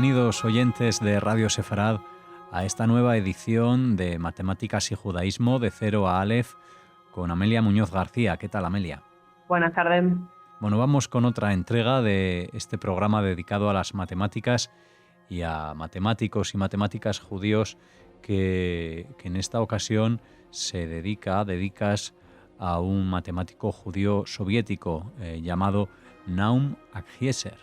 bienvenidos oyentes de Radio Sefarad a esta nueva edición de Matemáticas y Judaísmo de Cero a Aleph con Amelia Muñoz García. ¿Qué tal, Amelia? Buenas tardes. Bueno, vamos con otra entrega de este programa dedicado a las matemáticas y a matemáticos y matemáticas judíos que en esta ocasión dedicas a un matemático judío soviético llamado Naum Akhiser.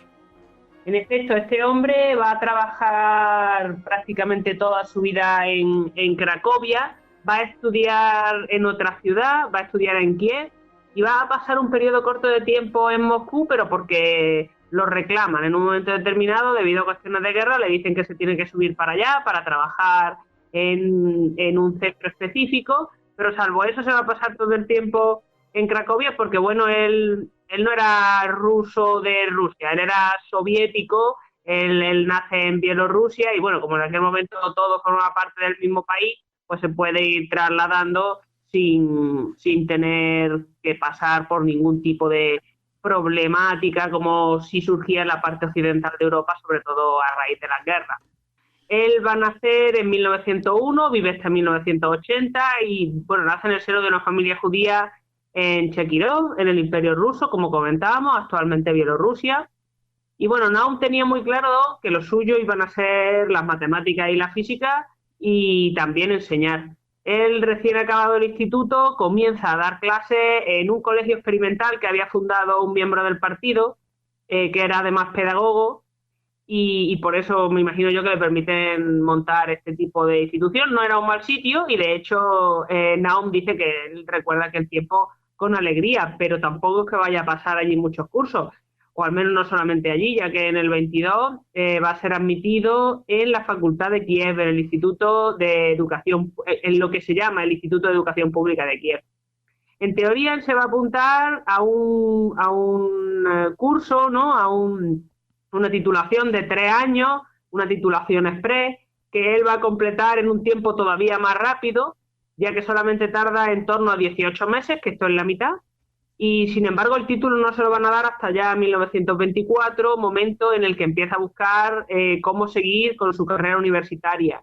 En efecto, este hombre va a trabajar prácticamente toda su vida en Cracovia, va a estudiar en otra ciudad, va a estudiar en Kiev y va a pasar un periodo corto de tiempo en Moscú, pero porque lo reclaman en un momento determinado, debido a cuestiones de guerra, le dicen que se tiene que subir para allá para trabajar en un centro específico, pero salvo eso se va a pasar todo el tiempo en Cracovia porque, bueno, él no era ruso de Rusia, él era soviético, él nace en Bielorrusia y, bueno, como en aquel momento todo forma parte del mismo país, pues se puede ir trasladando sin tener que pasar por ningún tipo de problemática como si surgía en la parte occidental de Europa, sobre todo a raíz de las guerras. Él va a nacer en 1901, vive hasta 1980 y, bueno, nace en el seno de una familia judía en Chekirov, en el Imperio Ruso, como comentábamos, actualmente Bielorrusia. Y, bueno, Naum tenía muy claro que lo suyo iban a ser las matemáticas y la física y también enseñar. Él, recién acabado el instituto, comienza a dar clases en un colegio experimental que había fundado un miembro del partido, que era además pedagogo, y por eso me imagino yo que le permiten montar este tipo de institución. No era un mal sitio y, de hecho, Naum dice que él recuerda que el tiempo con alegría, pero tampoco es que vaya a pasar allí muchos cursos, o al menos no solamente allí, ya que en el 22 va a ser admitido en la Facultad de Kiev, en el Instituto de Educación, en lo que se llama el Instituto de Educación Pública de Kiev. En teoría, él se va a apuntar a un curso, ¿no? Una titulación de 3 años, una titulación express, que él va a completar en un tiempo todavía más rápido, ya que solamente tarda en torno a 18 meses, que esto es la mitad, y sin embargo el título no se lo van a dar hasta ya 1924, momento en el que empieza a buscar cómo seguir con su carrera universitaria.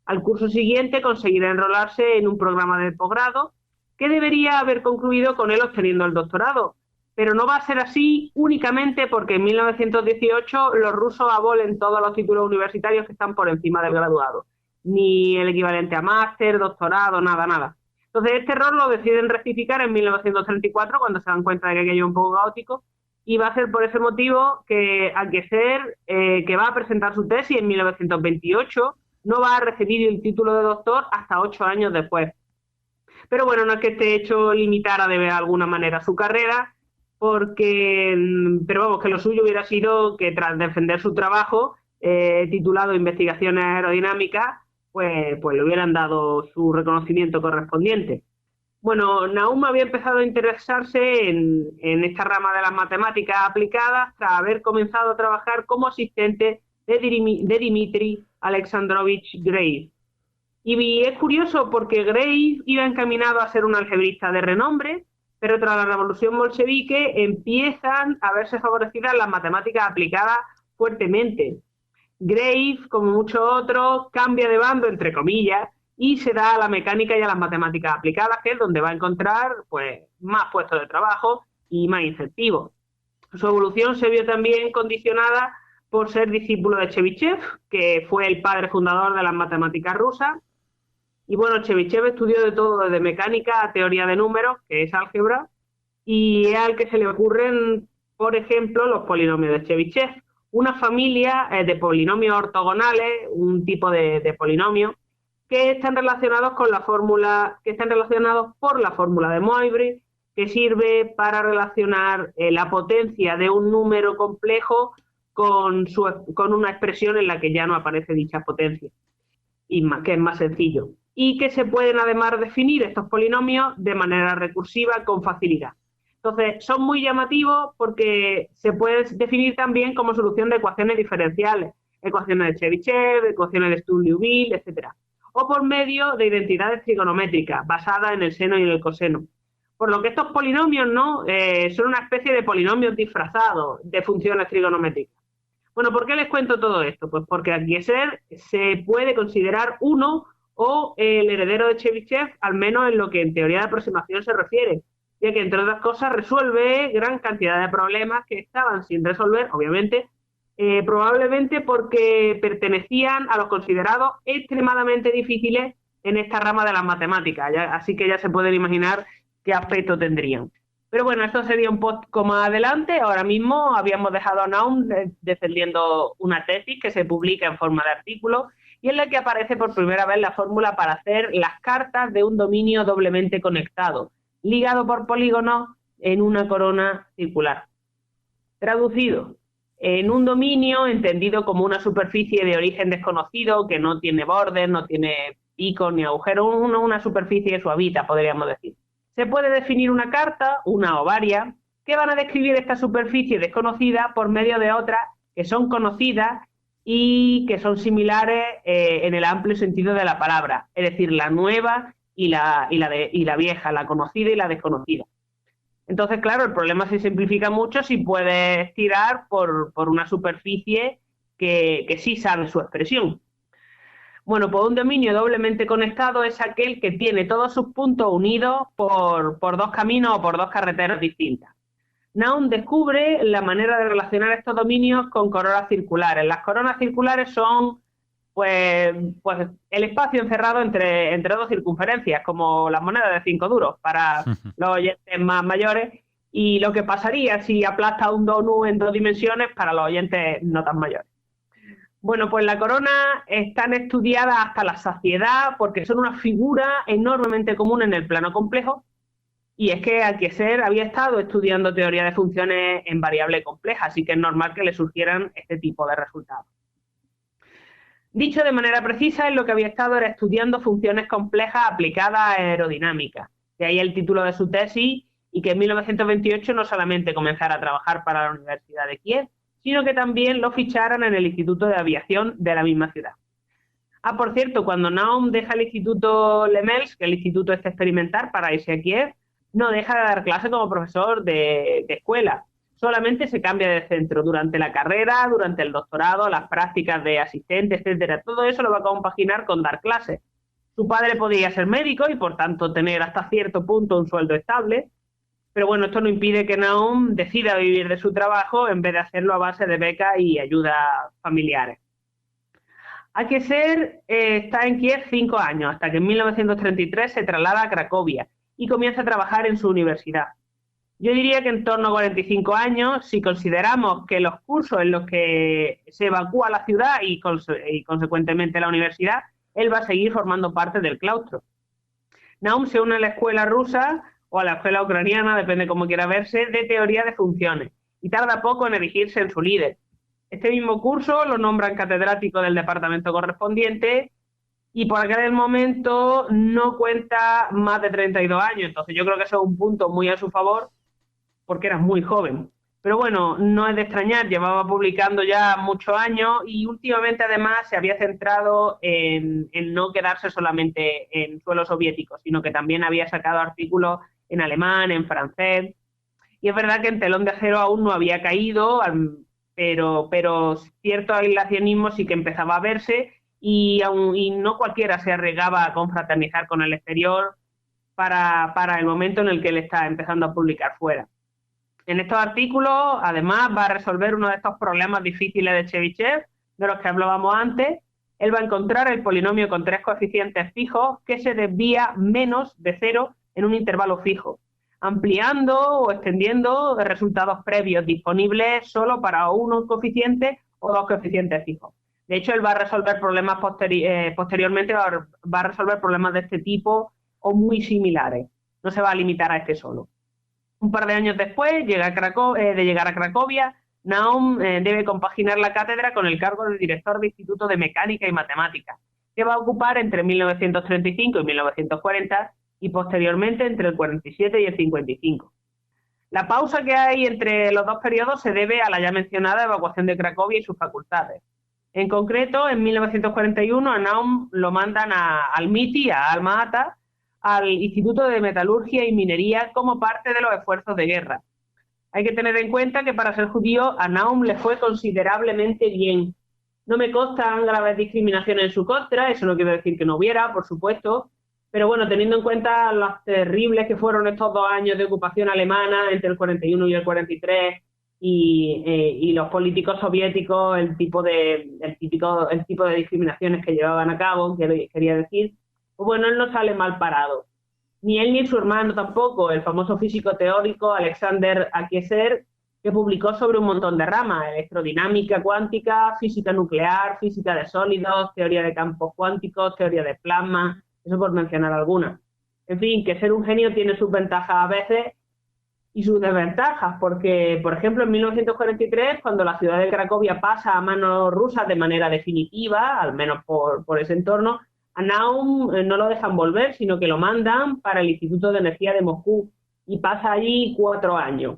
Al curso siguiente conseguirá enrolarse en un programa de posgrado, que debería haber concluido con él obteniendo el doctorado. Pero no va a ser así únicamente porque en 1918 los rusos abolen todos los títulos universitarios que están por encima del graduado. Ni el equivalente a máster, doctorado, nada. Entonces este error lo deciden rectificar en 1934 cuando se dan cuenta de que aquello es un poco caótico, y va a ser por ese motivo que Akhiser, que va a presentar su tesis en 1928, no va a recibir el título de doctor hasta 8 años después. Pero, bueno, no es que este hecho limitara de alguna manera su carrera, pero vamos, que lo suyo hubiera sido que tras defender su trabajo, titulado Investigaciones Aerodinámicas, pues le hubieran dado su reconocimiento correspondiente. Bueno, Naum había empezado a interesarse en esta rama de las matemáticas aplicadas tras haber comenzado a trabajar como asistente de Dmitri Alexandrovich Graves. Y es curioso porque Graves iba encaminado a ser un algebrista de renombre, pero tras la revolución bolchevique empiezan a verse favorecidas las matemáticas aplicadas fuertemente. Graves, como muchos otros, cambia de bando, entre comillas, y se da a la mecánica y a las matemáticas aplicadas, que es donde va a encontrar, pues, más puestos de trabajo y más incentivos. Su evolución se vio también condicionada por ser discípulo de Chebyshev, que fue el padre fundador de las matemáticas rusas. Y, bueno, Chebyshev estudió de todo, desde mecánica a teoría de números, que es álgebra, y es al que se le ocurren, por ejemplo, los polinomios de Chebyshev, una familia de polinomios ortogonales, un tipo de polinomio, que están relacionados por la fórmula de Moivre, que sirve para relacionar la potencia de un número complejo con una expresión en la que ya no aparece dicha potencia, y que es más sencillo. Y que se pueden además definir estos polinomios de manera recursiva con facilidad. Entonces, son muy llamativos porque se pueden definir también como solución de ecuaciones diferenciales, ecuaciones de Chebyshev, ecuaciones de Sturm-Liouville, etc. O por medio de identidades trigonométricas basadas en el seno y en el coseno. Por lo que estos polinomios, ¿no? Son una especie de polinomios disfrazados de funciones trigonométricas. Bueno, ¿por qué les cuento todo esto? Pues porque Kieser se puede considerar uno o el heredero de Chebyshev, al menos en lo que en teoría de aproximación se refiere, ya que entre otras cosas resuelve gran cantidad de problemas que estaban sin resolver, obviamente, probablemente porque pertenecían a los considerados extremadamente difíciles en esta rama de las matemáticas, así que ya se pueden imaginar qué aspecto tendrían. Pero bueno, esto sería un poco más adelante. Ahora mismo habíamos dejado a Naum defendiendo una tesis que se publica en forma de artículo y en la que aparece por primera vez la fórmula para hacer las cartas de un dominio doblemente conectado, ligado por polígonos en una corona circular. Traducido, en un dominio entendido como una superficie de origen desconocido que no tiene bordes, no tiene picos ni agujeros, una superficie suavita, podríamos decir. Se puede definir una carta, una o varias, que van a describir esta superficie desconocida por medio de otras que son conocidas y que son similares en el amplio sentido de la palabra, es decir, la nueva y la vieja, la conocida y la desconocida. Entonces, claro, el problema se simplifica mucho si puedes tirar por una superficie que sí sabe su expresión. Bueno, pues un dominio doblemente conectado es aquel que tiene todos sus puntos unidos por dos caminos o por dos carreteras distintas. Naum descubre la manera de relacionar estos dominios con coronas circulares. Las coronas circulares son pues el espacio encerrado entre dos circunferencias, como las monedas de 5 duros para los oyentes más mayores, y lo que pasaría si aplasta un donut en 2 dimensiones para los oyentes no tan mayores. Bueno, pues la corona están estudiadas hasta la saciedad porque son una figura enormemente común en el plano complejo, y es que Kieser había estado estudiando teoría de funciones en variable compleja, así que es normal que le surgieran este tipo de resultados. Dicho de manera precisa, él lo que había estado era estudiando funciones complejas aplicadas a aerodinámica. De ahí el título de su tesis, y que en 1928 no solamente comenzara a trabajar para la Universidad de Kiev, sino que también lo ficharan en el Instituto de Aviación de la misma ciudad. Ah, por cierto, cuando Naum deja el Instituto Lemels, que es el instituto experimental, para irse a Kiev, no deja de dar clase como profesor de escuela. Solamente se cambia de centro durante la carrera, durante el doctorado, las prácticas de asistente, etcétera. Todo eso lo va a compaginar con dar clases. Su padre podía ser médico y, por tanto, tener hasta cierto punto un sueldo estable. Pero bueno, esto no impide que Naum decida vivir de su trabajo en vez de hacerlo a base de becas y ayudas familiares. Kieser está en Kiev 5 años, hasta que en 1933 se traslada a Cracovia y comienza a trabajar en su universidad. Yo diría que en torno a 45 años, si consideramos que los cursos en los que se evacúa la ciudad y consecuentemente la universidad, él va a seguir formando parte del claustro. Naum se une a la escuela rusa o a la escuela ucraniana, depende cómo quiera verse, de teoría de funciones, y tarda poco en erigirse en su líder. Este mismo curso lo nombran catedrático del departamento correspondiente y por aquel momento no cuenta más de 32 años, entonces yo creo que eso es un punto muy a su favor porque era muy joven. Pero bueno, no es de extrañar, llevaba publicando ya muchos años y últimamente además se había centrado en no quedarse solamente en suelo soviético, sino que también había sacado artículos en alemán, en francés. Y es verdad que en Telón de Acero aún no había caído, pero cierto aislacionismo sí que empezaba a verse y no cualquiera se arriesgaba a confraternizar con el exterior para el momento en el que él está empezando a publicar fuera. En estos artículos, además, va a resolver uno de estos problemas difíciles de Chebyshev, de los que hablábamos antes. Él va a encontrar el polinomio con 3 coeficientes fijos que se desvía menos de 0 en un intervalo fijo, ampliando o extendiendo resultados previos disponibles solo para un coeficiente o 2 coeficientes fijos. De hecho, él va a resolver problemas posteriormente, va a resolver problemas de este tipo o muy similares. No se va a limitar a este solo. Un par de años después de llegar a Cracovia, Naum debe compaginar la cátedra con el cargo de director de Instituto de Mecánica y Matemáticas, que va a ocupar entre 1935 y 1940 y posteriormente entre el 47 y el 55. La pausa que hay entre los dos periodos se debe a la ya mencionada evacuación de Cracovia y sus facultades. En concreto, en 1941 a Naum lo mandan al MITI, a Alma Ata, al Instituto de Metalurgia y Minería como parte de los esfuerzos de guerra. Hay que tener en cuenta que para ser judío a Naum le fue considerablemente bien. No me constan graves discriminaciones en su contra, eso no quiere decir que no hubiera, por supuesto, pero bueno, teniendo en cuenta las terribles que fueron estos 2 años de ocupación alemana entre el 41 y el 43 y los políticos soviéticos, el tipo de discriminaciones que llevaban a cabo, quería decir, pues bueno, él no sale mal parado. Ni él ni su hermano tampoco, el famoso físico teórico Alexander Akieser, que publicó sobre un montón de ramas: electrodinámica cuántica, física nuclear, física de sólidos, teoría de campos cuánticos, teoría de plasma, eso por mencionar algunas. En fin, que ser un genio tiene sus ventajas a veces y sus desventajas, porque, por ejemplo, en 1943, cuando la ciudad de Cracovia pasa a manos rusas de manera definitiva, al menos por ese entorno, a Naum no lo dejan volver, sino que lo mandan para el Instituto de Energía de Moscú y pasa allí 4 años.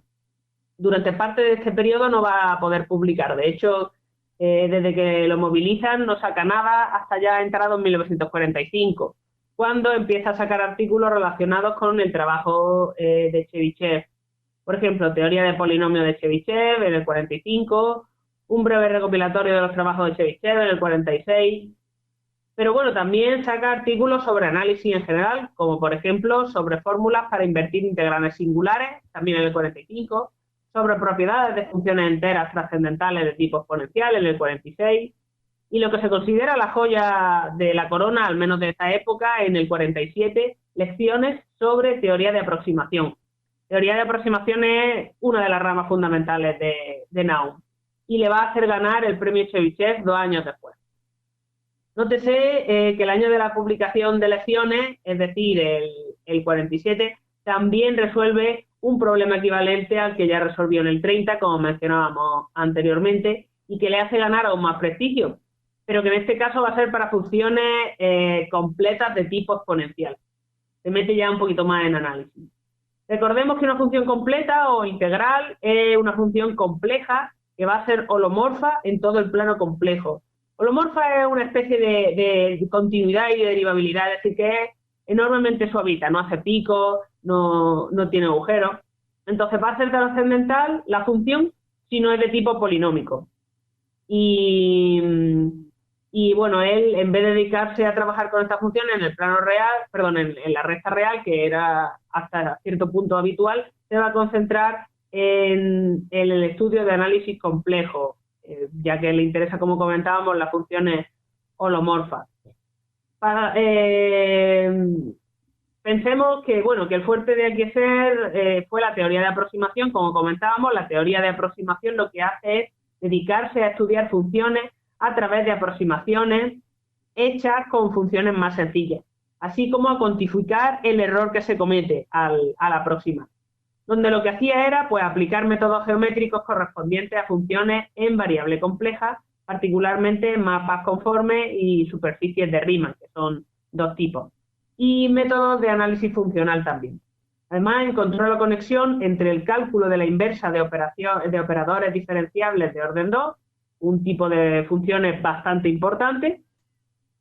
Durante parte de este periodo no va a poder publicar. De hecho, desde que lo movilizan no saca nada hasta ya entrado en 1945, cuando empieza a sacar artículos relacionados con el trabajo de Chebyshev. Por ejemplo, teoría de polinomio de Chebyshev en el 45, un breve recopilatorio de los trabajos de Chebyshev en el 46. Pero bueno, también saca artículos sobre análisis en general, como por ejemplo sobre fórmulas para invertir integrales singulares, también en el 45, sobre propiedades de funciones enteras trascendentales de tipo exponencial en el 46, y lo que se considera la joya de la corona, al menos de esta época, en el 47, lecciones sobre teoría de aproximación. Teoría de aproximación es una de las ramas fundamentales de Naum, y le va a hacer ganar el premio Chebyshev 2 años después. Nótese que el año de la publicación de lecciones, es decir, el 47, también resuelve un problema equivalente al que ya resolvió en el 30, como mencionábamos anteriormente, y que le hace ganar aún más prestigio, pero que en este caso va a ser para funciones completas de tipo exponencial. Se mete ya un poquito más en análisis. Recordemos que una función completa o integral es una función compleja que va a ser holomorfa en todo el plano complejo. Holomorfa es una especie de continuidad y de derivabilidad, es decir, que es enormemente suavita, no hace picos, no tiene agujeros. Entonces va a ser trascendental la función si no es de tipo polinómico. Y bueno, él, en vez de dedicarse a trabajar con esta función en el plano real, perdón, en la recta real, que era hasta cierto punto habitual, se va a concentrar en el estudio de análisis complejo, ya que le interesa, como comentábamos, las funciones holomorfas. Pensemos que, bueno, que el fuerte de Akieser fue la teoría de aproximación. Como comentábamos, la teoría de aproximación lo que hace es dedicarse a estudiar funciones a través de aproximaciones hechas con funciones más sencillas, así como a cuantificar el error que se comete al aproximar, donde lo que hacía era pues aplicar métodos geométricos correspondientes a funciones en variable compleja, particularmente mapas conformes y superficies de Riemann, que son 2 tipos, y métodos de análisis funcional también. Además, encontró la conexión entre el cálculo de la inversa de operadores diferenciables de orden 2, un tipo de funciones bastante importante,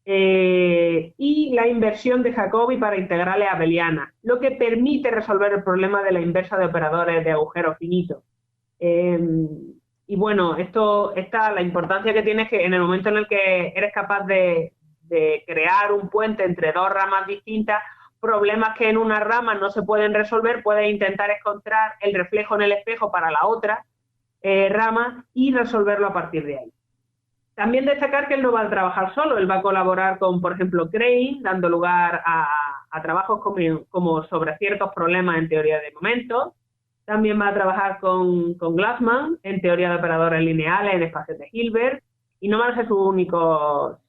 y la inversión de Jacobi para integrales abelianas, lo que permite resolver el problema de la inversa de operadores de agujero finito. Y bueno, la importancia que tiene es que en el momento en el que eres capaz de crear un puente entre 2 ramas distintas, problemas que en una rama no se pueden resolver, puedes intentar encontrar el reflejo en el espejo para la otra rama y resolverlo a partir de ahí. También destacar que él no va a trabajar solo, él va a colaborar con, por ejemplo, Crane, dando lugar a trabajos como sobre ciertos problemas en teoría de momentos. También va a trabajar con Glassman en teoría de operadores lineales en espacios de Hilbert. Y no van a ser sus únicos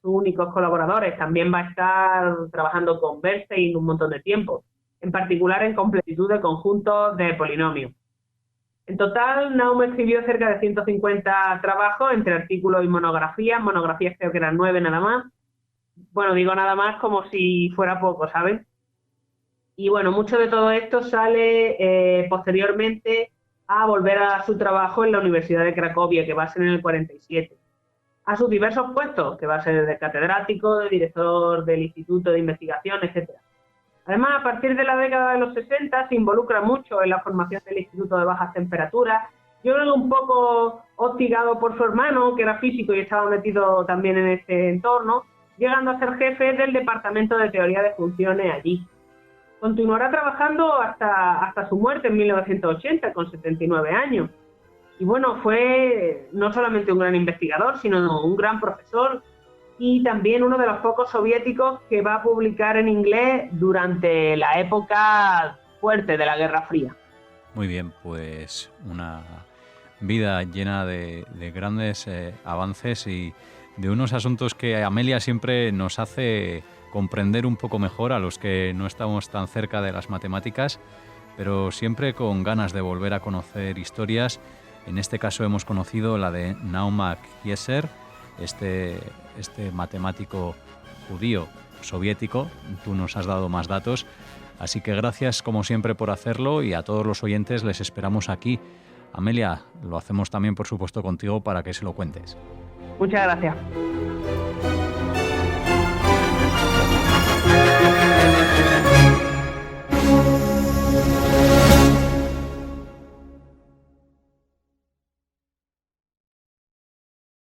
colaboradores, también va a estar trabajando con Bernstein un montón de tiempo, en particular en completitud de conjuntos de polinomios. En total, Naum escribió cerca de 150 trabajos entre artículos y monografías creo que eran 9 nada más. Bueno, digo nada más como si fuera poco, ¿saben? Y bueno, mucho de todo esto sale posteriormente a volver a su trabajo en la Universidad de Cracovia, que va a ser en el 47. A sus diversos puestos, que va a ser de catedrático, de director del Instituto de Investigación, etc. Además, a partir de la década de los 60 se involucra mucho en la formación del Instituto de Bajas Temperaturas. Yo creo que un poco hostigado por su hermano, que era físico y estaba metido también en este entorno, llegando a ser jefe del Departamento de Teoría de Funciones allí. Continuará trabajando hasta su muerte en 1980, con 79 años. Y bueno, fue no solamente un gran investigador, sino un gran profesor y también uno de los pocos soviéticos que va a publicar en inglés durante la época fuerte de la Guerra Fría. Muy bien, pues una vida llena de grandes avances y de unos asuntos que Amelia siempre nos hace comprender un poco mejor a los que no estamos tan cerca de las matemáticas, pero siempre con ganas de volver a conocer historias. En este caso hemos conocido la de Naumann Kieser, este matemático judío soviético. Tú nos has dado más datos, así que gracias como siempre por hacerlo, y a todos los oyentes les esperamos aquí. Amelia, lo hacemos también por supuesto contigo para que se lo cuentes. Muchas gracias.